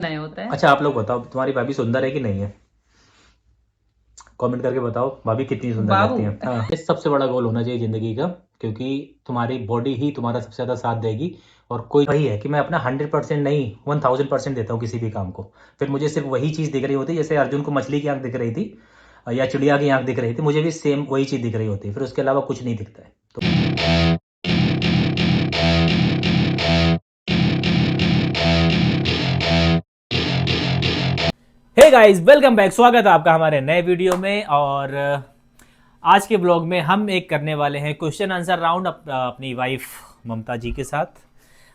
नहीं होता है। अच्छा आप लोग बताओ तुम्हारी भाभी सुंदर है कि नहीं है? कमेंट करके बताओ भाभी कितनी सुंदर बाबू। लगती है। हाँ, ये सबसे बड़ा गोल होना चाहिए जिंदगी का, क्योंकि तुम्हारी बॉडी ही तुम्हारा सबसे ज्यादा साथ देगी। और कोई वही है कि मैं अपना 100% नहीं 1000% देता हूँ किसी भी काम को। फिर मुझे सिर्फ वही चीज़ दिख रही होती है, जैसे अर्जुन को मछली की आंख दिख रही थी या चिड़िया की आंख दिख रही थी, मुझे भी सेम वही चीज़ दिख रही होती है, फिर उसके अलावा कुछ नहीं दिखता है। Hey guys, welcome back. स्वागत है आपका हमारे नए वीडियो में। और आज के ब्लॉग में हम एक करने वाले हैं क्वेश्चन आंसर राउंड अपनी वाइफ ममता जी के साथ।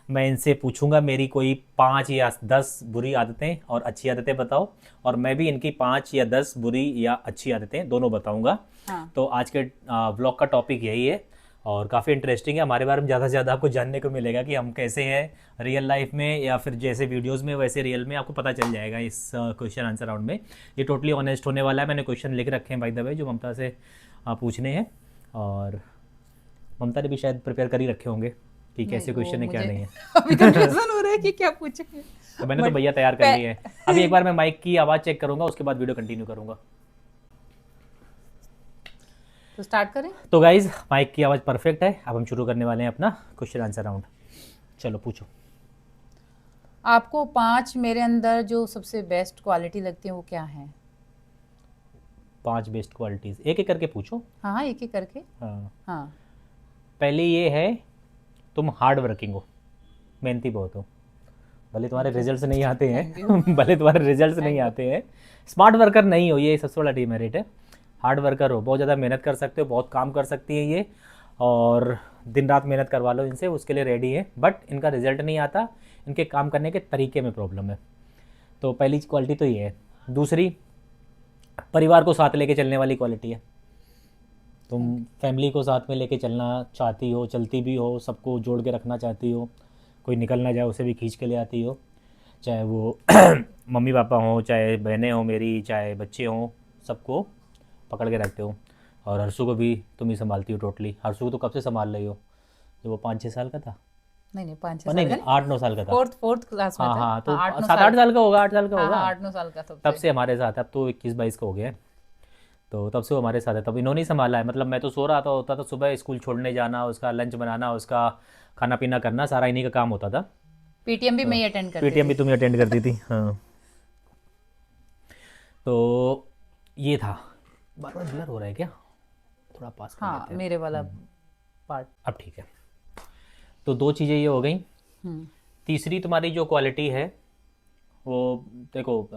मैं इनसे पूछूंगा मेरी कोई 5 या 10 बुरी आदतें और अच्छी आदतें बताओ, और मैं भी इनकी 5 या 10 बुरी या अच्छी आदतें दोनों बताऊंगा। हाँ। तो आज के ब्लॉग का टॉपिक यही है और काफ़ी इंटरेस्टिंग है। हमारे बारे में ज़्यादा से ज़्यादा आपको जानने को मिलेगा कि हम कैसे हैं रियल लाइफ में, या फिर जैसे वीडियोस में वैसे रियल में आपको पता चल जाएगा इस क्वेश्चन आंसर राउंड में। ये टोटली ऑनेस्ट होने वाला है। मैंने क्वेश्चन लिख रखे हैं बाय द वे, जो ममता से पूछने हैं। और ममता ने भी शायद प्रिपेयर कर ही रखे होंगे कि नहीं, कैसे वो क्वेश्चन है क्या मुझे नहीं है। अभी कंफ्यूजन हो रहा है कि क्या पूछेंगे। तो मैंने तो बट भैया तैयार कर लिए है। अभी एक बार मैं माइक की आवाज़ चेक करूंगा, उसके बाद वीडियो कंटिन्यू करूंगा। तो स्टार्ट करें। तो गाइज माइक की आवाज़ परफेक्ट है। अब हम शुरू करने वाले हैं अपना क्वेश्चन आंसर राउंड। चलो पूछो। आपको 5 मेरे अंदर जो सबसे बेस्ट क्वालिटी लगती है वो क्या है? 5 बेस्ट क्वालिटीज़ एक एक करके पूछो। हाँ हाँ, एक एक करके। हाँ, हाँ। पहले ये है, तुम हार्ड वर्किंग हो, मेहनती बहुत हो। भले तुम्हारे थैंक यू। रिजल्ट्स नहीं आते थैंक यू। हैं भले तुम्हारे रिजल्ट्स नहीं थैंक यू। आते हैं। स्मार्ट वर्कर नहीं हो, ये सबसे बड़ा डीमेरिट है। हार्ड वर्कर हो, बहुत ज़्यादा मेहनत कर सकते हो, बहुत काम कर सकती है ये। और दिन रात मेहनत करवा लो इनसे, उसके लिए रेडी है। बट इनका रिजल्ट नहीं आता, इनके काम करने के तरीके में प्रॉब्लम है। तो पहली क्वालिटी तो ये है। दूसरी, परिवार को साथ लेके चलने वाली क्वालिटी है। तुम थैंक फैमिली को साथ में लेके चलना चाहती हो, चलती भी हो, सबको जोड़ के रखना चाहती हो। कोई निकल ना जाए उसे भी खींच के ले आती हो, चाहे वो मम्मी पापा हों, चाहे बहनें हों मेरी, चाहे बच्चे हों, सबको पकड़ के रखते हो। और हर्षु को भी तुम ही संभालती हो टोटली। हर्षु को तो कब से संभाल रही हो, जब वो 5-6 साल का था। नहीं नहीं, 5-6 और नहीं साल का नहीं, नहीं। 8-9 साल का था। फोर्थ क्लास में हाँ था। हाँ, हाँ, तो 8-9 7-8 साल। साल का होगा, 8 साल का हाँ होगा। हाँ, 8-9 साल का तब तब से। से हमारे साथ है। अब तो 21-22 का हो गया है। तो तब से वो हमारे साथ है, तब इन्होंने ही संभाला है। मतलब मैं तो सो रहा था, होता था सुबह स्कूल छोड़ने जाना, उसका लंच बनाना, उसका खाना पीना करना, सारा इन्हीं का काम होता था। पीटीएम भी मैं तो ही अटेंड करती पीटीएम थी। भी तुम ही अटेंड करती थी। हाँ, तो ये था। बार बार ब्लर हो रहा है क्या? थोड़ा पास कर हाँ, लेते हैं। मेरे वाला पार्ट। अब ठीक है। तो 2 चीज़ें ये हो गई। हम्म। तीसरी तुम्हारी जो क्वालिटी है वो, देखो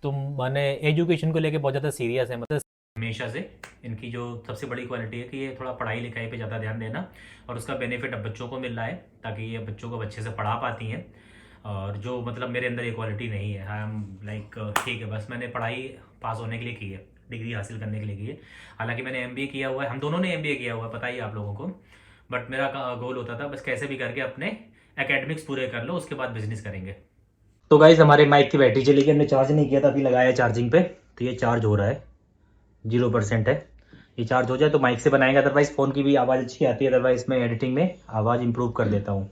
तुम माने एजुकेशन को लेके बहुत ज़्यादा सीरियस है। मतलब हमेशा से इनकी जो सबसे बड़ी क्वालिटी है कि ये थोड़ा पढ़ाई लिखाई पे ज़्यादा ध्यान देना, और उसका बेनिफिट अब बच्चों को मिल रहा है, ताकि ये बच्चों को अच्छे से पढ़ा पाती हैं। और जो मतलब मेरे अंदर ये क्वालिटी नहीं है। आई एम लाइक ठीक है, बस मैंने पढ़ाई पास होने के लिए की है, डिग्री हासिल करने के लिए की है। हालांकि मैंने एमबीए किया हुआ है, हम दोनों ने एमबीए किया हुआ है, पता ही है आप लोगों को। बट मेरा गोल होता था बस कैसे भी करके अपने एकेडमिक्स पूरे कर लो, उसके बाद बिजनेस करेंगे। तो गाइज हमारे माइक की बैटरी चली गई, हमने चार्ज नहीं किया था, अभी लगाया चार्जिंग पे। तो ये चार्ज हो रहा है, 0% है। ये चार्ज हो जाए तो माइक से बनाएंगे, अदरवाइज फ़ोन की भी आवाज़ अच्छी आती है। अदरवाइज मैं एडिटिंग में आवाज़ इंप्रूव कर देता हूँ।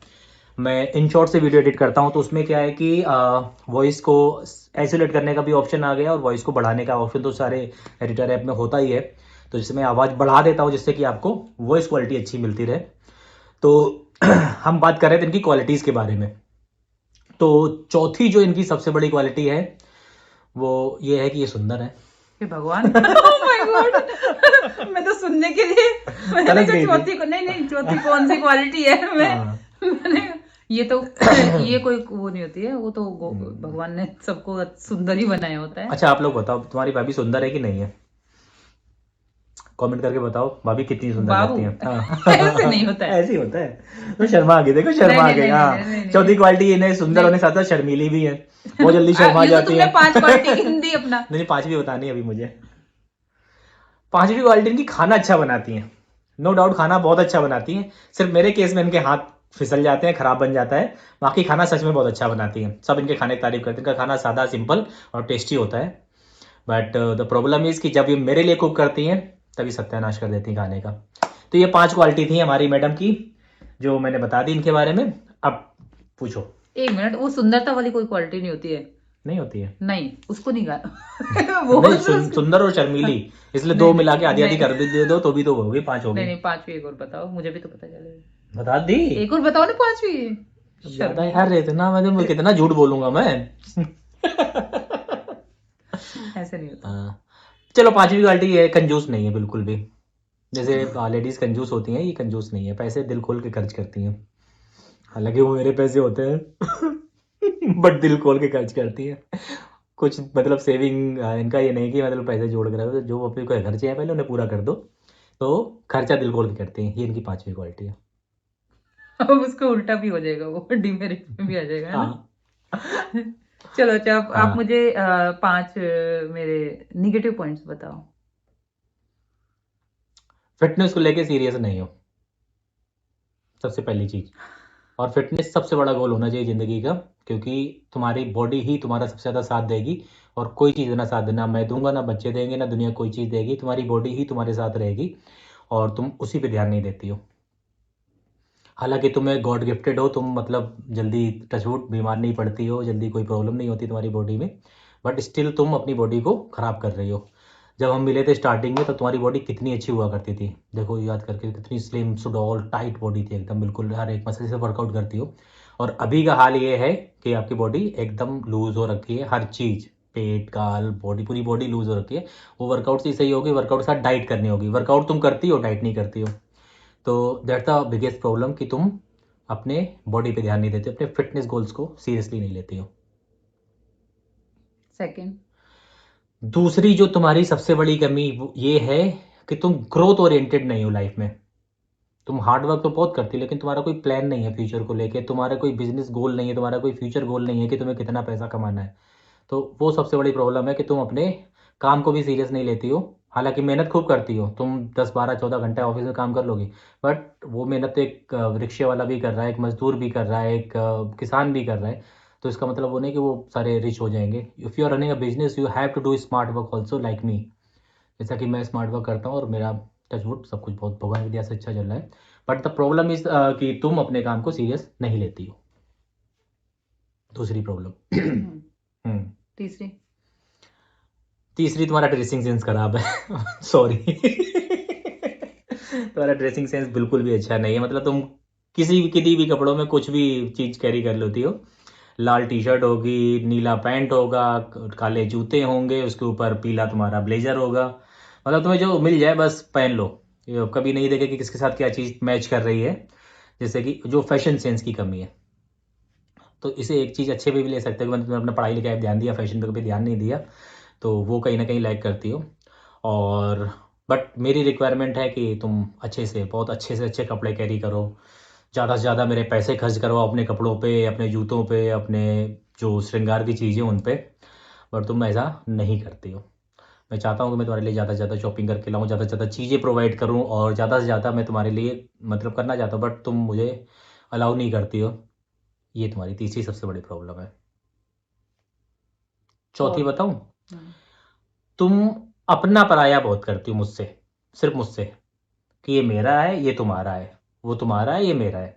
मैं इन शॉर्ट से वीडियो एडिट करता हूँ, तो उसमें क्या है कि वॉइस को आइसोलेट करने का भी ऑप्शन आ गया, और वॉइस को बढ़ाने का ऑप्शन तो सारे एडिटर ऐप में होता ही है। तो जिससे मैं आवाज़ बढ़ा देता हूँ, जिससे कि आपको वॉइस क्वालिटी अच्छी मिलती रहे। तो हम बात कर रहे थे इनकी क्वालिटीज़ के बारे में। तो चौथी जो इनकी सबसे बड़ी क्वालिटी है वो ये है कि ये सुंदर है। हे भगवान। Oh my God. मैं तो सुनने के लिए मैंने तरस कहा गई थी। चौथी को, नहीं नहीं, चौथी कौन सी क्वालिटी है? हाँ। मैंने ये तो ये कोई वो नहीं होती है, वो तो भगवान ने सबको सुंदर ही बनाया होता है। अच्छा आप लोग बताओ तुम्हारी भाभी सुंदर है कि नहीं है? कमेंट करके बताओ भाभी कितनी सुंदर बाबू। लगती है। ऐसे नहीं हाँ होता है। ऐसे ही होता है। तो शर्मा आ गई, देखो नहीं शर्मा आ नहीं गई। नहीं नहीं हाँ, नहीं नहीं नहीं चौथी नहीं क्वालिटी इन्हें सुंदर नहीं। होने साथ साथ शर्मीली भी है, बहुत जल्दी शर्मा ये तो जाती तुमने है। 5 क्वालिटी गिन दी अपना। नहीं, पांचवी बतानी है अभी मुझे। पांचवी क्वालिटी इनकी खाना अच्छा बनाती हैं। नो डाउट खाना बहुत अच्छा बनाती हैं। सिर्फ मेरे केस में इनके हाथ फिसल जाते हैं, खराब बन जाता है। बाकी खाना सच में बहुत अच्छा बनाती हैं, सब इनके खाने की तारीफ करते हैं। इनका खाना सादा सिंपल और टेस्टी होता है। बट द प्रॉब्लम इज कि जब ये मेरे लिए कुक करती हैं तभी सत्यानाश कर देती हैं खाने का। तो ये 5 क्वालिटी थी हमारी मैडम की, जो मैंने बता दी इनके बारे में। अब पूछो। एक मिनट, वो सुंदरता वाली कोई क्वालिटी नहीं होती है। नहीं होती है? नहीं, उसको नहीं गा वो नहीं, तो उसको- सुंदर और शर्मीली, इसलिए नहीं दो नहीं मिला के आधी आधी नहीं कर भी दे दो तो भी तो होगी, 5 नहीं होगी। नहीं, पांचवी एक और बताओ, मुझे भी तो पता चलेगा। बता दी? एक और बताओ ना पांचवी। ज्यादा शर्मीली। यार, इतना मैं कितना झूठ बोलूंगा मैं। ऐसे नहीं होता। हाँ, चलो 5वीं क्वालिटी है, कंजूस नहीं है बिल्कुल भी। जैसे लेडीज कंजूस होती हैं, ये कंजूस नहीं है, पैसे दिल खोल के खर्च करती हैं। हालांकि वो मेरे पैसे होते हैं बट दिल खोल के खर्च करती हैं। कुछ मतलब सेविंग इनका ये नहीं कि मतलब पैसे जोड़ कर रखो, जो अपने को खर्चे हैं पहले उन्हें पूरा कर दो, तो खर्चा दिल खोल के करती हैं, ये इनकी 5वीं क्वालिटी है। अब उसको उल्टा भी हो जाएगा, वो डिमेरिट में भी आ जाएगा, है ना। हाँ। चलो अच्छा, आप हाँ, मुझे पांच मेरे निगेटिव पॉइंट्स बताओ। फिटनेस को लेके सीरियस नहीं हो, सबसे पहली चीज। और फिटनेस सबसे बड़ा गोल होना चाहिए ज़िंदगी का, क्योंकि तुम्हारी बॉडी ही तुम्हारा सबसे ज़्यादा साथ देगी, और कोई चीज़ ना साथ देना, मैं दूंगा ना बच्चे देंगे ना दुनिया कोई चीज़ देगी, तुम्हारी बॉडी ही तुम्हारे साथ रहेगी, और तुम उसी पे ध्यान नहीं देती हो। हालांकि तुम्हें गॉड गिफ्टेड हो, तुम मतलब जल्दी टचवुड बीमार नहीं पड़ती हो, जल्दी कोई प्रॉब्लम नहीं होती तुम्हारी बॉडी में, बट स्टिल तुम अपनी बॉडी को ख़राब कर रही हो। जब हम मिले थे स्टार्टिंग में तो तुम्हारी बॉडी कितनी अच्छी हुआ करती थी, देखो याद करके, कितनी स्लिम सुडौल टाइट बॉडी थी एकदम, बिल्कुल हर एक मसल से वर्कआउट करती हो। और अभी का हाल ये है कि आपकी बॉडी एकदम लूज हो रखी है, हर चीज़, पेट गाल बॉडी, पूरी बॉडी लूज हो रखी है। वो वर्कआउट से ही सही होगी, वर्कआउट के साथ डाइट करनी होगी, वर्कआउट तुम करती हो डाइट नहीं करती हो। तो दैट द बिगेस्ट प्रॉब्लम कि तुम अपने बॉडी पे ध्यान नहीं देते, अपने फिटनेस गोल्स को सीरियसली नहीं लेती हो। सेकंड। दूसरी जो तुम्हारी सबसे बड़ी कमी ये है कि तुम ग्रोथ ओरिएंटेड नहीं हो लाइफ में। तुम हार्ड वर्क तो बहुत करती हो, लेकिन तुम्हारा कोई प्लान नहीं है फ्यूचर को लेके, तुम्हारा कोई बिजनेस गोल नहीं है, तुम्हारा कोई फ्यूचर गोल नहीं है कि तुम्हें कितना पैसा कमाना है। तो वो सबसे बड़ी प्रॉब्लम है कि तुम अपने काम को भी सीरियस नहीं लेती हो। हालांकि मेहनत खूब करती हो तुम, 10 12 14 घंटे ऑफिस में काम कर लोगी, बट वो मेहनत एक रिक्शे वाला भी कर रहा है, एक मजदूर भी कर रहा है, एक किसान भी कर रहा है। तो इसका मतलब वो नहीं कि वो सारे रिच हो जाएंगे। If you are running a business you have to do smart work also like me. जैसा कि मैं स्मार्ट वर्क करता हूँ और मेरा टचवुड सब कुछ बहुत भगवान की दया से अच्छा चल रहा है, बट द प्रॉब्लम इज कि तुम अपने काम को सीरियस नहीं लेती हो। दूसरी प्रॉब्लम। हम्म, हम्म। तीसरी। तीसरी, तुम्हारा ड्रेसिंग सेंस खराब है सॉरी तुम्हारा ड्रेसिंग सेंस बिल्कुल भी अच्छा नहीं है, मतलब तुम किसी भी कपड़ों में कुछ भी चीज कैरी कर लेती हो। लाल टी शर्ट होगी, नीला पैंट होगा, काले जूते होंगे, उसके ऊपर पीला तुम्हारा ब्लेजर होगा, मतलब तुम्हें जो मिल जाए बस पहन लो। ये कभी नहीं देखे कि किसके साथ क्या चीज मैच कर रही है, जैसे कि जो फैशन सेंस की कमी है। तो इसे एक चीज अच्छे पे भी ले सकते हो कि मैंने अपना पढ़ाई लिखाई पे ध्यान दिया, फैशन पे कभी ध्यान नहीं दिया, तो वो कहीं ना कहीं लैग करती हो। और बट मेरी रिक्वायरमेंट है कि तुम अच्छे से, बहुत अच्छे से अच्छे कपड़े कैरी करो, ज़्यादा से ज़्यादा मेरे पैसे खर्च करो अपने कपड़ों पे, अपने जूतों पे, अपने जो श्रृंगार की चीज़ें उन पे, बट तुम ऐसा नहीं करती हो। मैं चाहता हूँ कि मैं तुम्हारे लिए ज़्यादा से ज़्यादा शॉपिंग करके लाऊँ, ज़्यादा से ज़्यादा चीज़ें प्रोवाइड करूँ, और ज़्यादा से ज़्यादा मैं तुम्हारे लिए मतलब करना चाहता हूँ, बट तुम मुझे अलाउ नहीं करती हो। ये तुम्हारी तीसरी सबसे बड़ी प्रॉब्लम है। चौथी फोर्थ। बताऊँ? तुम अपना पराया बहुत करती हो मुझसे, सिर्फ मुझसे, कि ये मेरा है ये तुम्हारा है, वो तुम्हारा है ये मेरा है।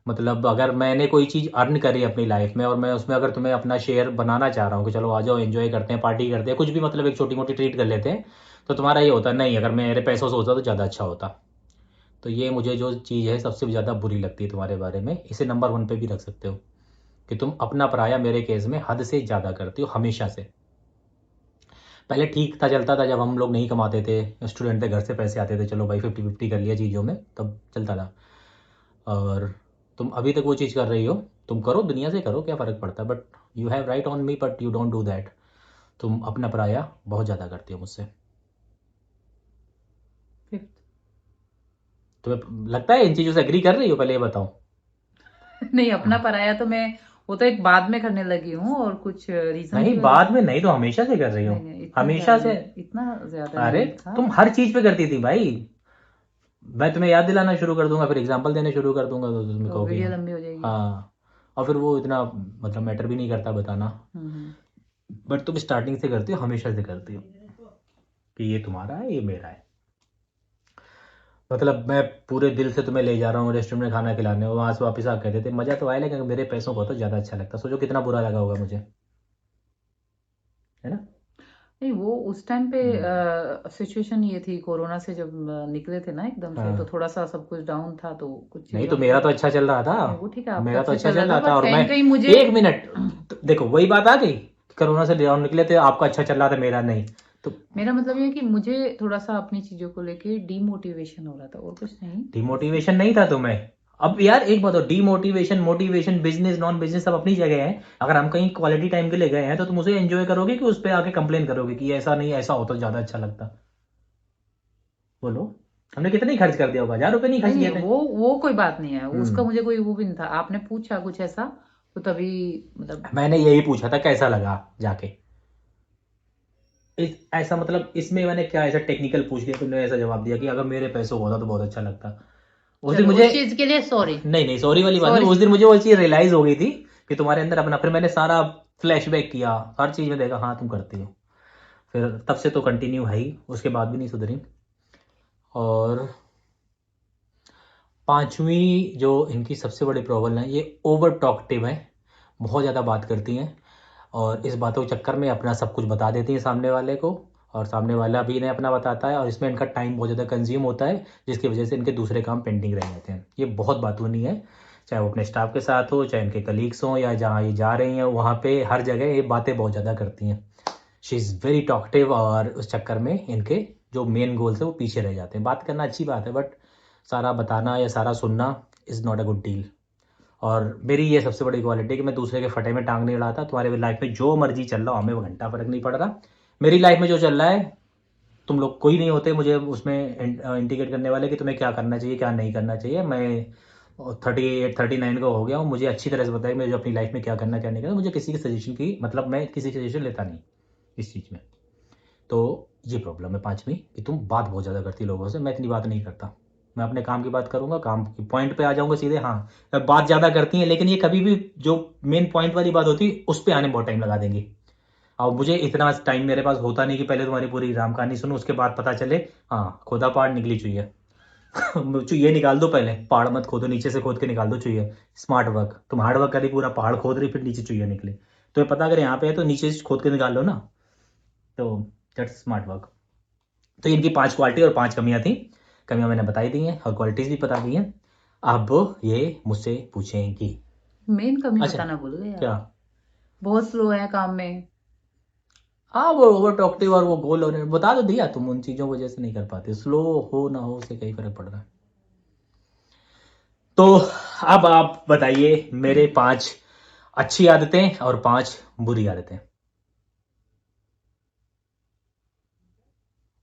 मतलब अगर मैंने कोई चीज़ अर्न करी अपनी लाइफ में और मैं उसमें अगर तुम्हें अपना शेयर बनाना चाह रहा हूँ कि चलो आ जाओ एंजॉय करते हैं, पार्टी करते हैं, कुछ भी मतलब एक छोटी मोटी ट्रीट कर लेते हैं, तो तुम्हारा ये होता नहीं, अगर मेरे पैसों से होता तो ज़्यादा अच्छा होता। तो ये मुझे जो चीज़ है सबसे ज़्यादा बुरी लगती है तुम्हारे बारे में, इसे नंबर 1 पे भी रख सकते हो, कि तुम अपना पराया मेरे केस में हद से ज़्यादा करती हो हमेशा से। पहले ठीक था, चलता था, जब हम लोग नहीं कमाते थे, स्टूडेंट थे, घर से पैसे आते थे, चलो भाई 50-50 कर लिया चीज़ों में, तब चलता था। और तुम अभी तक वो चीज़ कर रही हो, तुम करो, दुनिया से करो, क्या फ़र्क पड़ता है, but you have right on me but you don't do that. तुम अपना पराया बहुत ज़्यादा करती हो मुझसे। फिफ्थ। तुम्हें लगता है इन चीज़ों से एग्री कर रही हो, पहले ये बताओ। नहीं, अपना पराया तो मैं, वो तो एक बाद में करने लगी हूँ, और कुछ रीजन नहीं, की वजह बाद से। में नहीं तो हमेशा से कर रही हो, नहीं नहीं, इतना हमेशा ज्यादा से। नहीं, इतना ज्यादा अरे, नहीं था। तुम हर चीज़ पे करती थी भाई, मैं तुम्हें याद दिलाना शुरू कर दूंगा, फिर एग्जाम्पल देने शुरू कर दूंगा, तो तुम्हें तो कहोगे वीडियो हाँ। लंबी हो जाएगी। हाँ, और फिर वो इतना मतलब मैटर भी नहीं करता बताना, हम्म। बट तुम स्टार्टिंग से करती हो, हमेशा से करती हो, कि ये तुम्हारा है ये मेरा है। मतलब मैं पूरे दिल से तुम्हें ले जा रहा हूँ रेस्टोरेंट में खाना खिलाने, और वहां से वापस आ कहते थे मजा तो आया, लेकिन मेरे पैसों को तो ज्यादा अच्छा लगता। सोचो कितना बुरा लगा होगा मुझे, है ना। नहीं, वो उस टाइम पे हम्म। सिचुएशन ये थी, कोरोना से जब निकले थे ना एकदम से, तो हाँ। थोड़ा सा सब कुछ डाउन था, तो कुछ नहीं चीज़ों तो को। मेरा तो अच्छा चल रहा था। नहीं, वो ठीक है, आपका मेरा तो अच्छा अच्छा चल रहा चल था, रहा था, बट और कहीं मैं न कहीं मुझे। एक मिनट, तो देखो वही बात आ गई कि कोरोना से डाउन निकले थे, आपका अच्छा चल रहा था, मेरा नहीं। तो मेरा मतलब ये है कि मुझे थोड़ा-सा अपनी चीज़ों को लेके डीमोटिवेशन हो रहा था, और कुछ नहीं। बस ये। डिमोटिवेशन नहीं था तुम्हें। अब यार एक बात हो, demotivation motivation business non business सब अपनी जगह है। अगर हम कहीं क्वालिटी टाइम के लिए गए हैं तो तुम उसे एंजॉय करोगे कि उस पर आके कंप्लेन करोगे कि ऐसा नहीं, ऐसा होता ज्यादा अच्छा लगता। बोलो। हमने कितने ही खर्च कर दिया होगा, 1,000 रुपए नहीं खर्च नहीं, किए नहीं, थे। वो कोई बात नहीं है, उसका हम्म। मुझे कोई वो भी नहीं था। आपने पूछा कुछ ऐसा, तो तभी मतलब। मैंने यही पूछा था कैसा लगा जाके। ऐसा मतलब इसमें मैंने क्या ऐसा टेक्निकल पूछ लिया, तुमने ऐसा जवाब दिया कि अगर मेरे पैसों को होता तो बहुत अच्छा लगता। उस दिन चलो, मुझे, उस चीज़ के लिए सॉरी। नहीं नहीं सॉरी वाली बात नहीं, सॉरी। उस दिन मुझे वो चीज रियलाइज हो गई थी कि तुम्हारे अंदर अपना, फिर मैंने सारा फ्लैशबैक किया, हर चीज में देखा हाँ तुम करती हो। फिर तब से तो कंटिन्यू है ही, उसके बाद भी नहीं सुधरी। और पांचवी जो इनकी सबसे बड़ी प्रॉब्लम है, ये ओवर टॉकटिव है, बहुत ज़्यादा बात करती हैं, और इस बातों के चक्कर में अपना सब कुछ बता देती हैं सामने वाले को, और सामने वाला भी इन्हें अपना बताता है, और इसमें इनका टाइम बहुत ज़्यादा कंज्यूम होता है, जिसकी वजह से इनके दूसरे काम पेंडिंग रह जाते हैं। ये बहुत बातूनी है, चाहे वो अपने स्टाफ के साथ हो, चाहे इनके कलीग्स हों, या जहाँ ये जा रही हैं वहाँ पे, हर जगह ये बातें बहुत ज़्यादा करती हैं। शी इज़ वेरी टॉकटिव, और उस चक्कर में इनके जो मेन गोल्स है वो पीछे रह जाते हैं। बात करना अच्छी बात है, बट सारा बताना या सारा सुनना is not a good deal. और मेरी ये सबसे बड़ी क्वालिटी है कि मैं दूसरे के फटे में टांग नहीं अड़ाता। तुम्हारे लाइफ में जो मर्जी चल रहा हो, हमें वो घंटा फर्क नहीं पड़ रहा। मेरी लाइफ में जो चल रहा है, तुम लोग कोई नहीं होते मुझे उसमें इंडिकेट करने वाले कि तुम्हें क्या करना चाहिए क्या नहीं करना चाहिए। मैं 38 39 का हो गया हूँ, मुझे अच्छी तरह से पता है कि मुझे अपनी लाइफ में क्या करना क्या नहीं करना। मुझे किसी की सजेशन की मतलब, मैं किसी की सजेशन लेता नहीं इस चीज़ में। तो ये प्रॉब्लम है पांचवी, कि तुम बात बहुत ज़्यादा करती लोगों से, मैं इतनी बात नहीं करता। मैं अपने काम की बात करूंगा, काम की पॉइंट पे आ जाऊंगा सीधे। हाँ, बात ज़्यादा करती हैं, लेकिन ये कभी भी जो मेन पॉइंट वाली बात होती है उस पर आने में बहुत टाइम लगा देंगी। और मुझे इतना टाइम मेरे पास होता नहीं कि पहले तुम्हारी पूरी राम कहानी सुनो, उसके बाद पता चले हाँ खोदा पहाड़ निकली चुहिया। चुहिया निकाल दो, पहले पहाड़ मत खोदो, नीचे से खोद के निकाल दो चुहिया। स्मार्ट वर्क, तुम हार्ड वर्क करी, पूरा पहाड़ खोद रही, फिर नीचे चुहिया निकले। तुम्हें पता अगर यहाँ पे है तो नीचे से खोद के निकाल लो ना। तो दैट्स स्मार्ट वर्क। तो इनकी 5 क्वालिटी और 5 कमियां थी। कमियां मैंने बताई दी हैं और क्वालिटीज भी बता दी हैं। अब ये मुझसे पूछेंगी। मेन कमी अच्छा। बताना भूल गए क्या? आप। बहुत स्लो है काम में। हाँ वो ओवर टॉकटिव और वो गोल और बता तो दिया, तुम उन चीजों की वजह से नहीं कर पाते। स्लो हो ना हो उससे कई फर्क पड़ रहा है। तो अब आप बताइए मेरे 5 अच्छी आदतें और 5 बुरी आदतें।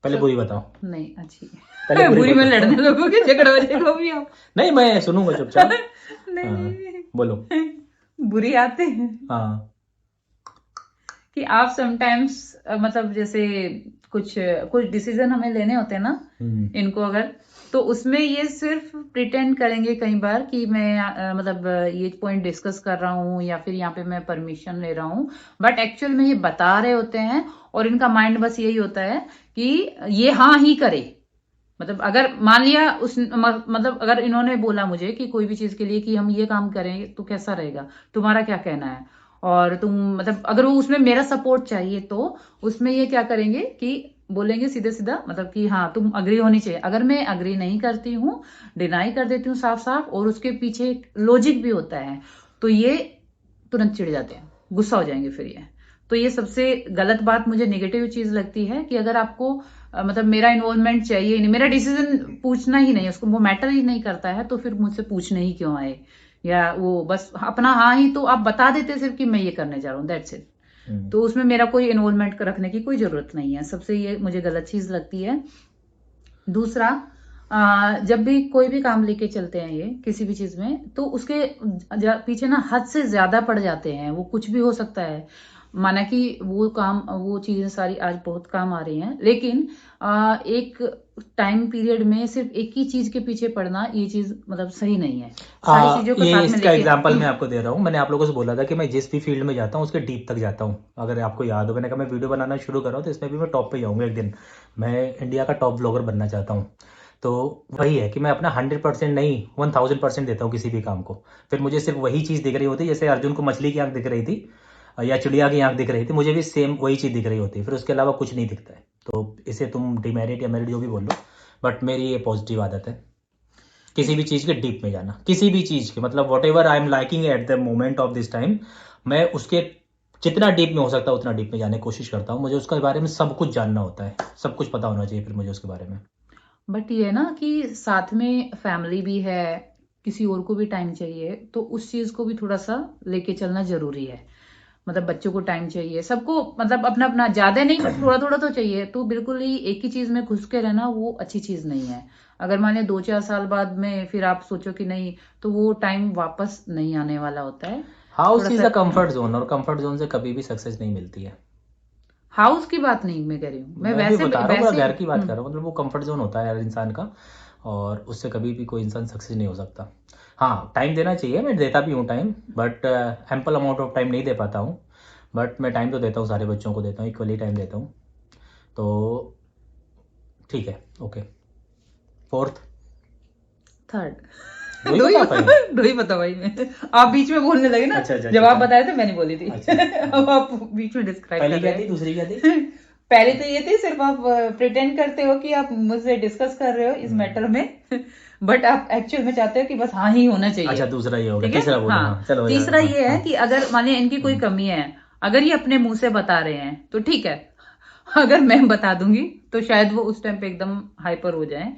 पहले सब। बुरी बताओ। नहीं, अच्छी। पहले बुरी बुरी में बताओ। लड़ने लगोगे, झगड़ा हो जाएगा भी आप। नहीं मैं सुनूंगा चुपचाप। नहीं, हाँ नहीं। बोलो। बुरी आते हैं हाँ। कि आप समटाइम्स, मतलब जैसे कुछ कुछ डिसीजन हमें लेने होते हैं ना, हम्म। इनको अगर, तो उसमें ये सिर्फ प्रिटेंड करेंगे कई बार कि मैं मतलब ये पॉइंट डिस्कस कर रहा हूँ, या फिर यहाँ पे मैं परमिशन ले रहा हूँ, बट एक्चुअल में ये बता रहे होते हैं, और इनका माइंड बस यही होता है कि ये हाँ ही करे। मतलब अगर मान लिया मतलब अगर इन्होंने बोला मुझे कि कोई भी चीज के लिए कि हम ये काम करें तो कैसा रहेगा, तुम्हारा क्या कहना है, और तुम मतलब अगर वो उसमें मेरा सपोर्ट चाहिए, तो उसमें ये क्या करेंगे कि बोलेंगे सीधे सीधा, मतलब कि हाँ तुम अग्री होनी चाहिए। अगर मैं अग्री नहीं करती हूँ, डिनाई कर देती हूँ साफ साफ, और उसके पीछे एक लॉजिक भी होता है, तो ये तुरंत चिढ़ जाते हैं, गुस्सा हो जाएंगे फिर ये। तो ये सबसे गलत बात मुझे नेगेटिव चीज लगती है कि अगर आपको मतलब मेरा इन्वॉल्वमेंट चाहिए ही नहीं, मेरा डिसीजन पूछना ही नहीं, उसको वो मैटर ही नहीं करता है, तो फिर मुझसे पूछने ही क्यों आए। या वो बस अपना हाँ ही तो आप बता देते सिर्फ कि मैं ये करने जा रहा हूँ, दैट्स इट। तो उसमें मेरा कोई इन्वॉल्वमेंट रखने की कोई जरूरत नहीं है। सबसे ये मुझे गलत चीज लगती है। दूसरा, जब भी कोई भी काम लेके चलते हैं ये किसी भी चीज में, तो उसके पीछे ना हद से ज्यादा पड़ जाते हैं। वो कुछ भी हो सकता है, माना कि वो काम वो चीजें सारी आज बहुत काम आ रही हैं, लेकिन एक टाइम पीरियड में सिर्फ एक ही चीज के पीछे पड़ना, ये चीज मतलब सही नहीं है। सारी चीजों को ये साथ में इसका लेके। एग्जांपल मैं आपको दे रहा हूँ। मैंने आप लोगों से बोला था कि मैं जिस भी फील्ड में जाता हूँ उसके डीप तक जाता हूँ। अगर आपको याद हो, मैंने कहा मैं वीडियो बनाना शुरू कर रहा हूँ तो इसमें भी मैं टॉप पे जाऊँगा एक दिन। मैं इंडिया का टॉप ब्लॉगर बनना चाहता हूँ। तो वही है कि मैं अपना 100% नहीं 1000% देता हूँ किसी भी काम को। फिर मुझे सिर्फ वही चीज़ दिख रही होती है, जैसे अर्जुन को मछली की आंख दिख रही थी या चिड़िया की आंख दिख रही थी, मुझे भी सेम वही चीज़ दिख रही होती है, फिर उसके अलावा कुछ नहीं दिखता है। तो इसे तुम डिमेरिट या मेरिट जो भी बोल लो, बट मेरी ये पॉजिटिव आदत है किसी भी चीज़ के डीप में जाना, किसी भी चीज़ के, मतलब what ever I am liking at the moment of this time, मैं उसके जितना डीप में हो सकता है उतना डीप में जाने की कोशिश करता हूँ। मुझे उसके बारे में सब कुछ जानना होता है, सब कुछ पता होना चाहिए फिर मुझे उसके बारे में। बट ये है ना कि साथ में फैमिली भी है, किसी और को भी टाइम चाहिए, तो उस चीज को भी थोड़ा सा लेके चलना जरूरी है। मतलब बच्चों को टाइम चाहिए, सबको मतलब अपना अपना, ज्यादा नहीं बट थोड़ा थोड़ा तो चाहिए। तो बिल्कुल ही एक ही चीज में घुस के रहना वो अच्छी चीज नहीं है। अगर माने 2-4 साल बाद में फिर आप सोचो कि नहीं, तो वो टाइम वापस नहीं आने वाला होता है। हाउस थोड़ा इज सा अ कंफर्ट जोन, और कंफर्ट जोन से कभी भी सक्सेस नहीं मिलती है। हाउस की बात नहीं मैं कह रही हूँ, मैं मैं भी वैसे बता रहा हूँ, पूरा वैसे घर की बात कर रहा हूँ, मतलब वो कंफर्ट जोन होता है हर इंसान का, और उससे कभी भी कोई इंसान सक्सेस नहीं हो सकता। हाँ, टाइम देना चाहिए, मैं देता भी हूँ time, but ample amount of time नहीं दे पाता हूँ। बट मैं टाइम तो देता हूँ, सारे बच्चों को देता हूँ, इक्वली टाइम देता हूँ। तो ठीक है, ओके। Fourth, third. दो ही दो ही बता पाए? दो ही बता भाई मैं, आप बीच में बोलने लगे ना। अच्छा अच्छा जब अच्छा आप बताए थे मैंने बोली थी। अच्छा। अब आप बीच में डिस्क्राइब पहली कर क्या रहे थी, दूसरी क्या थी? हैं। पहले तो ये थी सिर्फ आप प्रिटेंड करते हो कि आप मुझसे डिस्कस कर रहे हो इस मैटर में, बट आप एक्चुअल में चाहते हो कि बस हाँ ही होना चाहिए। अच्छा, दूसरा ये हो गया, ठीक है, तीसरा बोलो। हाँ। हाँ चलो यार, तीसरा हाँ ये है हाँ। कि अगर मानिए इनकी कोई कमी है, अगर ये अपने मुंह से बता रहे हैं तो ठीक है। अगर मैं बता दूंगी तो शायद वो उस टाइम पे एकदम हाइपर हो जाए।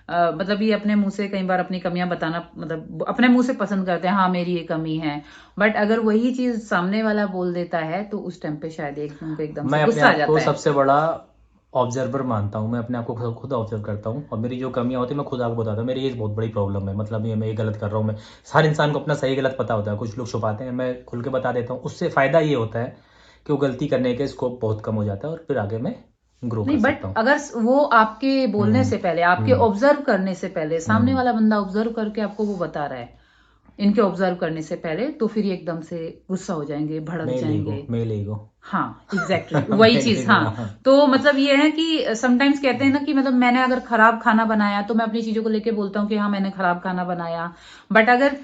मतलब ये अपने मुंह से कई बार अपनी कमियां बताना, मतलब अपने मुंह से पसंद करते हैं हाँ मेरी ये कमी है। बट अगर वही चीज सामने वाला बोल देता है तो उस टाइम पे शायद उनको एकदम से मैं अपने गुस्सा आ आप को जाता है। सबसे बड़ा ऑब्जर्वर मानता हूँ, मैं अपने आप को खुद ऑब्जर्व करता हूँ, और मेरी जो कमियाँ होती है मैं खुद आपको बताता हूँ। मेरी ये बहुत बड़ी प्रॉब्लम है, मतलब ये मैं ये गलत कर रहा हूँ। मैं, हर इंसान को अपना सही गलत पता होता है, कुछ लोग छुपाते हैं, मैं खुल के बता देता हूँ। उससे फ़ायदा ये होता है कि वो गलती करने के स्कोप बहुत कम हो जाता है, और फिर आगे मैं ग्रो नहीं कर बट सकता हूँ। अगर वो आपके बोलने हम्म से पहले, आपके हम्म ऑब्जर्व करने से पहले, सामने हम्म। वाला बंदा ऑब्जर्व करके आपको वो बता रहा है इनके ऑब्जर्व करने से पहले, तो फिर ये एकदम से गुस्सा हो जाएंगे, भड़क मेल ईगो, जाएंगे। Male ego. हाँ एग्जैक्टली वही मेल चीज, ईगो, हाँ। हाँ। तो मतलब ये है कि समटाइम्स कहते हैं ना कि मतलब मैंने अगर खराब खाना बनाया तो मैं अपनी चीजों को लेके बोलता हूँ कि हाँ मैंने खराब खाना बनाया। बट अगर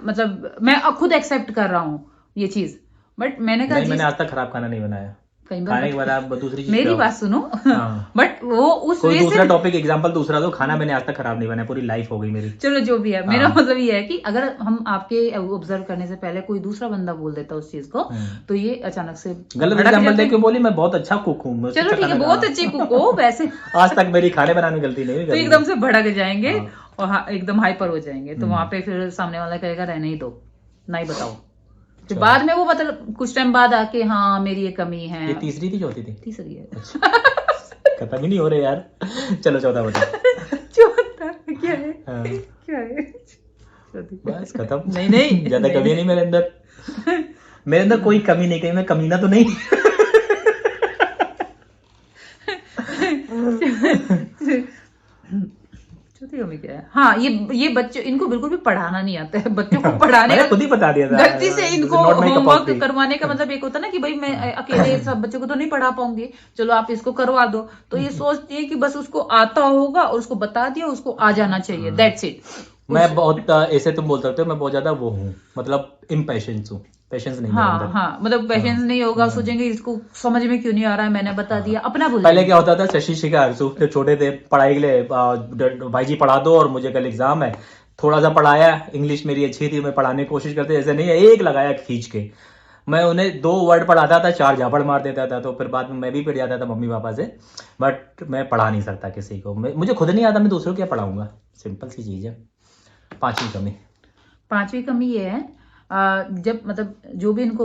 मतलब मैं खुद एक्सेप्ट कर रहा हूँ ये चीज, बट मैंने कहा नहीं, मैंने जिस आज तक खराब खाना नहीं बनाया। कई बार खाने बट के बाद आप दूसरी चीज़ पे मेरी आओ। बात सुनो। हाँ, बट वो उस कोई वे से दूसरा टॉपिक एग्जांपल दूसरा दो। खाना मैंने आज तक खराब नहीं बनाया, पूरी लाइफ हो गई मेरी। चलो जो भी है, मेरा हाँ। मतलब ये है कि अगर हम आपके ऑब्जर्व करने से पहले कोई दूसरा बंदा बोल देता उस चीज को, तो ये अचानक से गलत भड़क एग्जांपल जाते दे के हैं। बोली, मैं बहुत अच्छा कुक हूँ, मैं चलो अच्छा ठीक है, खाना बहुत अच्छी कुक हो वैसे। आज तक मेरी खाने बनाने में गलती नहीं हुई तो कभी एकदम भी। से भड़क जाएंगे हाँ। और एकदम हाइपर हो जाएंगे, तो वहां हम्म। पे फिर सामने वाला कहेगा रहने ही दो, ना ही बताओ। फिर चलो, बाद में वो मतलब कुछ टाइम बाद आके हाँ मेरी ये कमी है। ये तीसरी थी, चौथी थी? तीसरी है। अच्छा, खत्म ही नहीं हो रहे यार। चलो, चौथा बताओ। चौथा क्या है? हाँ, क्या है चौथी? बस खत्म। नहीं नहीं ज्यादा नहीं कमी नहीं मेरे अंदर। मेरे अंदर कोई कमी नहीं, कहीं मैं कमीना तो नहीं। नहीं। चौथी कमी क्या है? हाँ ये बच्चों, इनको बिल्कुल भी पढ़ाना नहीं आता है, बच्चों को पढ़ाने मैंने का खुद ही बता दिया था, गलती से दिस इनको is not my cup of homework T. करवाने का मतलब एक होता है ना कि भाई मैं अकेले सब बच्चों को तो नहीं पढ़ा पाऊंगी, चलो आप इसको करवा दो। तो ये सोचती है कि बस उसको आता होगा और उसको बता दिया, उसको आ जाना चाहिए, दैट्स इट। मैं बहुत ऐसे तुम बोल सकते हो, मैं बहुत ज्यादा वो हूँ, मतलब इम्पेशेंस हूँ, पेशेंस नहीं मेरे हाँ अंदर। हाँ, मतलब हाँ। पेशेंस नहीं होगा, सोचेंगे इसको समझ में क्यों नहीं आ रहा है, मैंने बता दिया, हाँ। अपना भूल पहले क्या जाएंगे। होता था, शशि शिकार जब छोटे थे, पढ़ाई के लिए भाई जी पढ़ा दो और मुझे कल एग्जाम है, थोड़ा सा पढ़ाया, इंग्लिश मेरी अच्छी थी, मैं पढ़ाने की कोशिश करते, ऐसे नहीं है, एक लगाया खींच के। मैं उन्हें 2 वर्ड पढ़ाता था, 4 झापड़ मार देता था, तो फिर बाद में मैं भी पिट जाता था मम्मी पापा से। बट मैं पढ़ा नहीं सकता किसी को, मुझे खुद नहीं आता, मैं दूसरों को क्या पढ़ाऊंगा। सिंपल सी चीज़ है। पांचवी कमी। पांचवी कमी ये है, जब मतलब जो भी इनको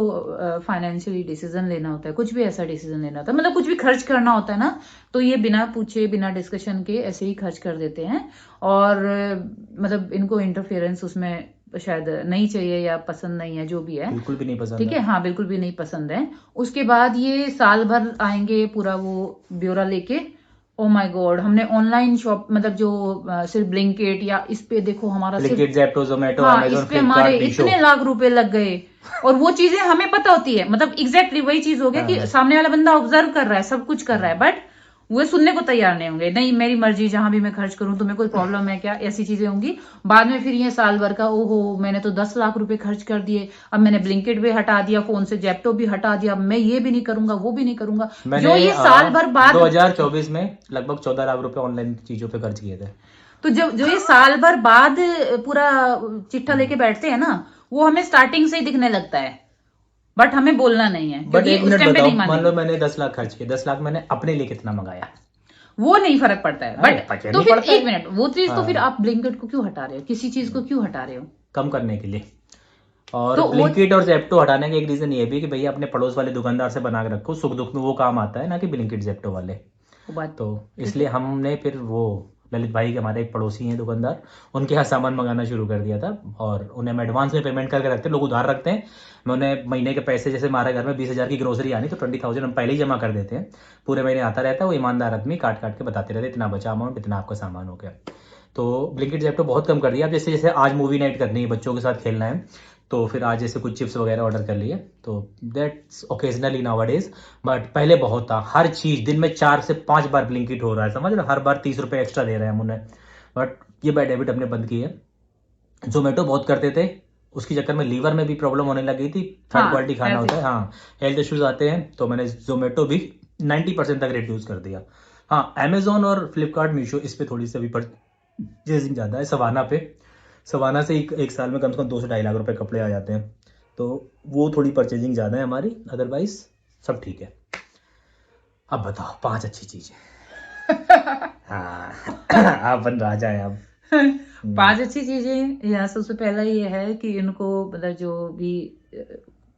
फाइनेंशियली डिसीजन लेना होता है, कुछ भी ऐसा डिसीजन लेना होता है, मतलब कुछ भी खर्च करना होता है ना, तो ये बिना पूछे बिना डिस्कशन के ऐसे ही खर्च कर देते हैं। और मतलब इनको इंटरफेरेंस उसमें शायद नहीं चाहिए या पसंद नहीं है, जो भी है। बिल्कुल भी नहीं पसंद ठीक है। है, हाँ बिल्कुल भी नहीं पसंद है। उसके बाद ये साल भर आएंगे पूरा वो ब्यौरा लेके, ओ माय गॉड हमने ऑनलाइन शॉप मतलब जो सिर्फ ब्लिंकिट या इस पे देखो हमारा सिर्फ, ब्लिंकिट, ज़ेप्टो, जोमेटो, हाँ इस अमेजोन, पे हमारे फ्लिपकार्ट, मीशो। इतने लाख रुपए लग गए। और वो चीजें हमें पता होती है, मतलब एग्जैक्टली वही चीज हो गया कि हाँ। सामने वाला बंदा ऑब्जर्व कर रहा है, सब कुछ कर रहा है, बट वो सुनने को तैयार नहीं होंगे, नहीं मेरी मर्जी जहां भी मैं खर्च करूं, तुम्हें कोई प्रॉब्लम है क्या, ऐसी चीजें होंगी। बाद में फिर ये साल भर का, ओहो मैंने तो 10 लाख रुपए खर्च कर दिए, अब मैंने ब्लिंकिट भी हटा दिया, फोन से जेप्टो भी हटा दिया, अब मैं ये भी नहीं करूंगा, वो भी नहीं करूंगा। मैंने जो ये साल भर बाद 2024 में लगभग 14 लाख रुपए ऑनलाइन चीजों पे खर्च किए थे। तो जो ये साल भर बाद पूरा चिट्ठा लेके बैठते हैं ना, वो हमें स्टार्टिंग से ही दिखने लगता है, बट हमें बोलना नहीं है बट क्योंकि एक उस मिनट टाइम पे बताओ, नहीं मान मानेंगे। लो मैंने 10 लाख खर्च किए, 10 लाख मैंने अपने लिए कितना मंगाया? वो नहीं फर्क पड़ता है, अरे बट पता तो नहीं फिर पड़ता एक है। मिनट, वो चीज तो फिर हाँ, आप ब्लिंकिट को क्यों हटा रहे हो, किसी चीज को क्यों हटा रहे हो? कम करने के लिए। और तो वो ब्लिंकिट और जेप्टो हटाने का एक रीजन ये भी कि भैया अपने पड़ोस वाले दुकानदार से बना के रखो, सुख दुख में वो काम आता है, ना कि ब्लिंकिट जेप्टो वाले। वो बात तो ठीक इसलिए है। हमने फिर वो ललित भाई के, हमारे एक पड़ोसी हैं दुकानदार, उनके यहाँ सामान मंगाना शुरू कर दिया था। और उन्हें हम एडवांस में पेमेंट करके रखते हैं, लोग उधार रखते हैं। मैं उन्हें महीने के पैसे, जैसे हमारे घर में 20,000 की ग्रोसरी आनी तो 20,000 हम पहले ही जमा कर देते हैं। पूरे महीने आता रहता है, वो ईमानदार आदमी काट काट के बताते रहते इतना बचा अमाउंट, इतना आपका सामान हो गया। तो ब्लिंकिट जेप्टो बहुत कम कर दिया। अब जैसे जैसे आज मूवी नाइट करनी है, बच्चों के साथ खेलना है, तो फिर आज जैसे कुछ चिप्स वगैरह ऑर्डर कर लिए, तो that's occasionally now days. But पहले बहुत था, हर चीज दिन में 4 से 5 बार ब्लिंकिट हो रहा है, समझ रहे हो? हर बार 30 रुपए एक्स्ट्रा दे रहे हैं हम उन्हें। बट ये बैड हैबिट हमने बंद की है। जोमेटो बहुत करते थे, उसके चक्कर में लीवर में भी प्रॉब्लम होने लगी थी। थर्ड हाँ क्वालिटी खाना होता है, हाँ, हेल्थ इश्यूज आते हैं, तो मैंने जोमेटो भी 90% तक रिड्यूस कर दिया। हाँ, अमेजोन और फ्लिपकार्ट मीशो इस पे थोड़ी सी अभी परचेजिंग ज़्यादा है। सवाना पे, सवाना से एक साल में कम से कम 2 से 2.5 लाख रुपए कपड़े आ जाते हैं, तो वो थोड़ी परचेजिंग ज़्यादा है हमारी। अदरवाइज सब ठीक है। अब बताओ 5 अच्छी चीज़ें। हाँ आप बन राजा है अब। 5 अच्छी चीजें, या सबसे पहला ये है कि इनको मतलब जो भी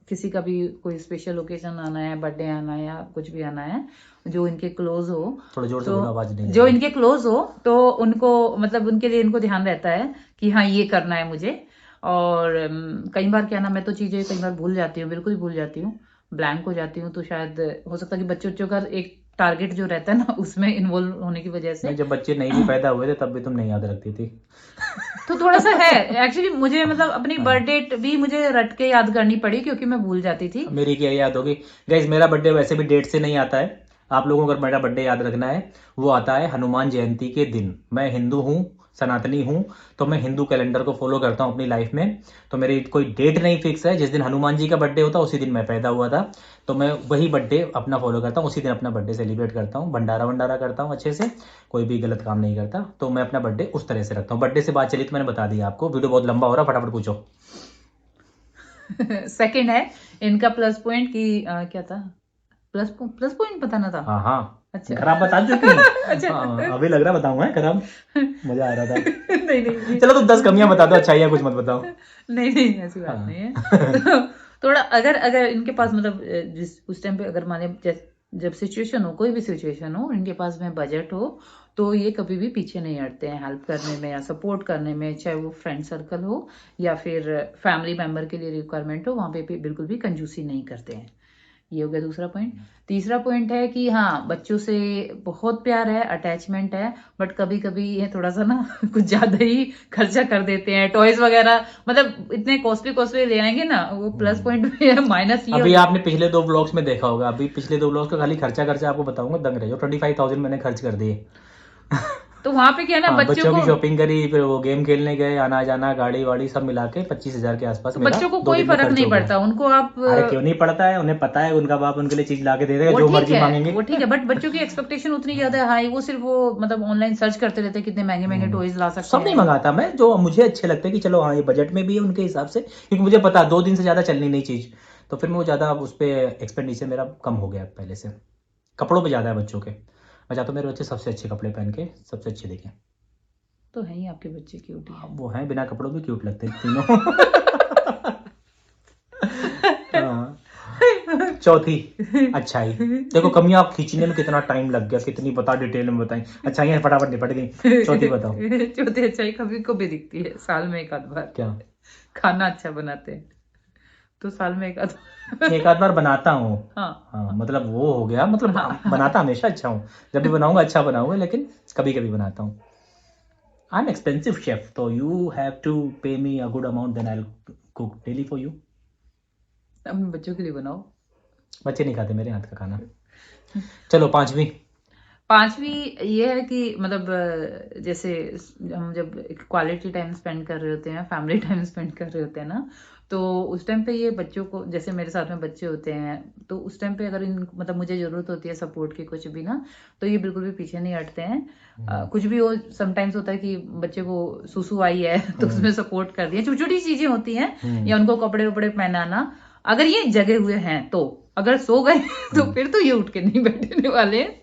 किसी का भी कोई स्पेशल ओकेजन आना है, बर्थडे आना है या कुछ भी आना है, जो इनके क्लोज हो, थोड़ा जोर से तो बोलो, आवाज़ नहीं आ जो रही। इनके क्लोज हो तो उनको मतलब उनके लिए इनको ध्यान रहता है कि हाँ ये करना है मुझे। और कई बार क्या ना, मैं तो चीजें कई बार भूल जाती हूँ, बिल्कुल ही भूल जाती हूँ, ब्लैंक हो जाती हूँ। तो शायद हो सकता है कि बच्चों बच्चों का एक टारगेट जो रहता है ना, उसमें इन्वॉल्व होने की वजह से नहीं, जब बच्चे नहीं भी पैदा हुए थे तब भी तुम नहीं याद रखती थी। तो थोड़ा सा है एक्चुअली। मुझे मतलब अपनी हाँ, बर्थ डेट भी मुझे रट के याद करनी पड़ी क्योंकि मैं भूल जाती थी। अब मेरी क्या याद होगी? गाइज, मेरा बर्थडे वैसे भी डेट से नहीं आता है। आप लोगों को अगर मेरा बर्थडे याद रखना है, वो आता है हनुमान जयंती के दिन। मैं हिंदू हूँ, सनातनी हूँ, तो मैं हिंदू कैलेंडर को फॉलो करता हूँ अपनी लाइफ में। तो मेरी कोई डेट नहीं फिक्स है, जिस दिन हनुमान जी का बर्थडे होता है उसी दिन मैं पैदा हुआ था। तो मैं वही बर्थडे अपना फॉलो करता हूँ, उसी दिन अपना बर्थडे सेलिब्रेट करता हूँ, भंडारा वंडारा करता हूँ अच्छे से, कोई भी गलत काम नहीं करता। तो मैं अपना बर्थडे उस तरह से रखता हूँ। बर्थडे से बात चली तो मैंने बता दिया आपको, वीडियो बहुत लंबा हो रहा है, फटाफट पूछो। सेकंड है इनका प्लस पॉइंट कि क्या था, प्लस पॉइंट बताना था। हाँ हाँ, अच्छा खराब बता चुकी। अच्छा हाँ, अभी लग रहा बताऊंगा खराब, मजा आ रहा था। नहीं नहीं चलो तुम 10 कमियां बता दो, अच्छाइयां कुछ मत बताओ। नहीं नहीं ऐसी बात नहीं है। हाँ तो थोड़ा अगर अगर इनके पास मतलब जिस उस टाइम पे अगर माने जब सिचुएशन हो, कोई भी सिचुएशन हो, इनके पास में बजट हो, तो ये कभी भी पीछे नहीं हटते हैं हेल्प करने में या सपोर्ट करने में, चाहे वो फ्रेंड सर्कल हो या फिर फैमिली मेंबर के लिए रिक्वायरमेंट हो, वहां पे भी बिल्कुल भी कंजूसी नहीं करते हैं। ये हो गया दूसरा पॉइंट। तीसरा पॉइंट है कि हाँ बच्चों से बहुत प्यार है, अटैचमेंट है, बट कभी कभी ये थोड़ा सा ना कुछ ज्यादा ही खर्चा कर देते हैं, टॉयज वगैरह मतलब इतने कॉस्टली कॉस्टली ले आएंगे ना, वो प्लस पॉइंट में है, माइनस ये हो अभी जाता आपने पिछले 2 ब्लॉग्स में देखा होगा, अभी पिछले 2 ब्लॉग्स का खाली खर्चा खर्चा आपको बताऊंगा, दंग रहे हो। 25,000 मैंने खर्च कर दिए। तो वहां पे क्या है ना हाँ, बच्चों बच्चों को, की शॉपिंग करी, फिर वो गेम खेलने गए, आना जाना, गाड़ी वाड़ी सब मिला के 25,000 के आसपास तो मेरा बच्चों को 2 कोई दिन में फर्क खर्च नहीं हो गया। पड़ता, उनको आप अरे क्यों नहीं पड़ता है, उन्हें पता है उनका बाप उनके लिए चीज ला के दे देगा, वो जो ठीक मर्जी है, मांगेंगे। वो ठीक है, बट बच्चों की एक्सपेक्टेशन उतनी ज्यादा हाई, वो सिर्फ वो मतलब ऑनलाइन सर्च करते रहते हैं कितने महंगे महंगे टॉयज ला तो सकते सब नहीं हैं। मंगाता मैं, जो मुझे अच्छे लगते हैं कि चलो हाँ ये बजट में भी है उनके हिसाब से, क्योंकि मुझे पता है 2 दिन से ज्यादा चलनी नहीं चीज। तो फिर मैं वो ज्यादा उस पर एक्सपेंडिचर मेरा कम हो गया पहले से। कपड़ों पे ज्यादा है बच्चों के, मैं चाहता हूँ मेरे बच्चे सबसे अच्छे कपड़े पहन के सबसे अच्छे दिखें। तो है ही आपके बच्चे क्यूट ही है। अब वो हैं, बिना कपड़ों भी क्यूट लगते हैं तीनों। हाँ। चौथी अच्छाई, देखो कमियां खींचने में कितना टाइम लग गया, कितनी बता डिटेल में बताई, अच्छाइयां फटाफट निपट गई। चौथी बताओ। चौथी अच्छाई कभी को भी दिखती है, साल में एक आध बार क्या? खाना अच्छा बनाते हैं, तो साल में एक आध एक आध बार बनाता हूँ। हाँ हाँ, मतलब वो हो गया, मतलब हाँ बनाता हाँ। हमेशा अच्छा हूँ, जब भी बनाऊंगा अच्छा बनाऊंगा, लेकिन कभी कभी बनाता हूँ। आई एम एक्सपेंसिव शेफ, तो you have to pay me a good amount, then I cook daily for you. अपने बच्चों के लिए बनाओ। बच्चे नहीं खाते मेरे हाथ का खाना। चलो 5वीं। पांचवी ये है कि मतलब जैसे हम जब क्वालिटी टाइम स्पेंड कर रहे होते हैं, फैमिली टाइम स्पेंड कर रहे होते हैं ना, तो उस टाइम पे ये बच्चों को, जैसे मेरे साथ में बच्चे होते हैं, तो उस टाइम पे अगर इन मतलब मुझे जरूरत होती है सपोर्ट की कुछ भी ना, तो ये बिल्कुल भी पीछे नहीं हटते हैं। कुछ भी हो, समटाइम्स होता है कि बच्चे को सुसु आई है तो उसमें सपोर्ट कर दिया, छोटी छोटी चीजें होती हैं, या उनको कपड़े वपड़े पहनाना, अगर ये जगे हुए हैं तो। अगर सो गए तो फिर तो ये उठ के नहीं बैठने वाले हैं।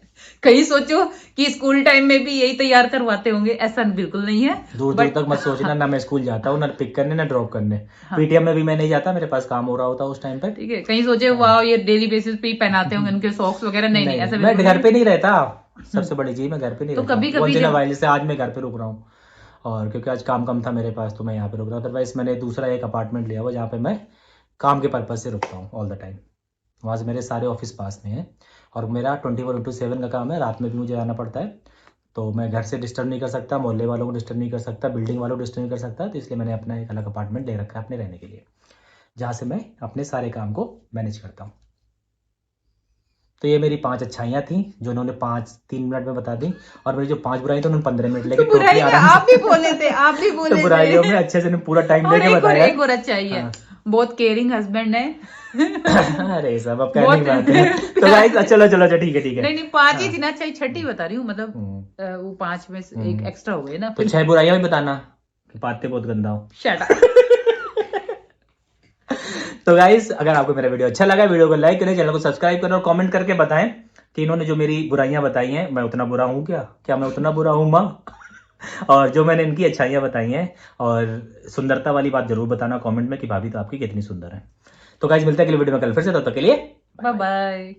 कहीं सोचो कि स्कूल टाइम में भी यही तैयार करवाते होंगे, ऐसा बिल्कुल नहीं है। दूर दूर तक मत सोचना, ना मैं स्कूल जाता हूँ, ना पिक करने ना ड्रॉप करने। हाँ। पीटीएम में भी मैं नहीं जाता, मेरे पास काम हो रहा होता उस टाइम पे। ठीक है, कहीं सोचे वाह ये डेली बेसिस पे ही पहनाते होंगे उनके सॉक्स वगैरह, नहीं नहीं, ऐसा मैं बिल्कुल घर पे नहीं रहता, सबसे बड़ी चीज मैं घर पे नहीं तो रहता। कभी वो कभी दिन जब वाइल से आज मैं घर पे रुक रहा हूँ, और क्योंकि आज काम कम था मेरे पास तो मैं यहाँ पे रुक रहा हूँ। अदरवाइज मैंने दूसरा एक अपार्टमेंट लिया हुआ जहाँ पे मैं काम के पर्पज से रुकता हूँ ऑल द टाइम। वहाँ से मेरे सारे ऑफिस पास में है, और मेरा 24/7 का काम है, रात में भी मुझे आना पड़ता है। तो मैं घर से डिस्टर्ब नहीं कर सकता, मोहल्ले वालों को डिस्टर्ब नहीं कर सकता, बिल्डिंग वालों को डिस्टर्ब नहीं कर सकता, तो इसलिए मैंने अपना एक अलग अपार्टमेंट ले रखा है अपने रहने के लिए, जहाँ से मैं अपने सारे काम को मैनेज करता हूँ। तो ये मेरी 5 अच्छाइयाँ थी जो उन्होंने 3 मिनट में बता दी, और मेरी जो 5 बुराई थी उन्होंने 15 मिनट लेके तो बुराई टोटली में आराम आप भी से। बोले थे, आप भी तो बोले बुराइयों थे। में अच्छे से पूरा टाइम और लेके बताया। एक और अच्छाई है, हाँ। बहुत केयरिंग हस्बैंड है। अरे सब अब कहने की बहुत बात है। तो गाइस चलो चलो अच्छा ठीक है ठीक है। नहीं नहीं, 5 ही हाँ। थी ना, अच्छाई छठी बता रही हूँ, मतलब वो 5 में से एक एक्स्ट्रा हो गई ना तो फिर। 6 बुराइयां भी बताना कि बातें बहुत गंदा हो। Shut up. तो गाइस अगर आपको मेरा वीडियो अच्छा लगा, वीडियो को लाइक करें, चैनल को सब्सक्राइब करें, और कमेंट करके बताएं कि इन्होंने जो मेरी बुराइयां बताई हैं मैं उतना बुरा हूं क्या मैं उतना बुरा हूं माँ। और जो मैंने इनकी अच्छाइयां बताई हैं, और सुंदरता वाली बात जरूर बताना कमेंट में कि भाभी तो आपकी कितनी सुंदर है। तो गाइस मिलते हैं अगले वीडियो में कल फिर से, तब तक के लिए बाय बाय।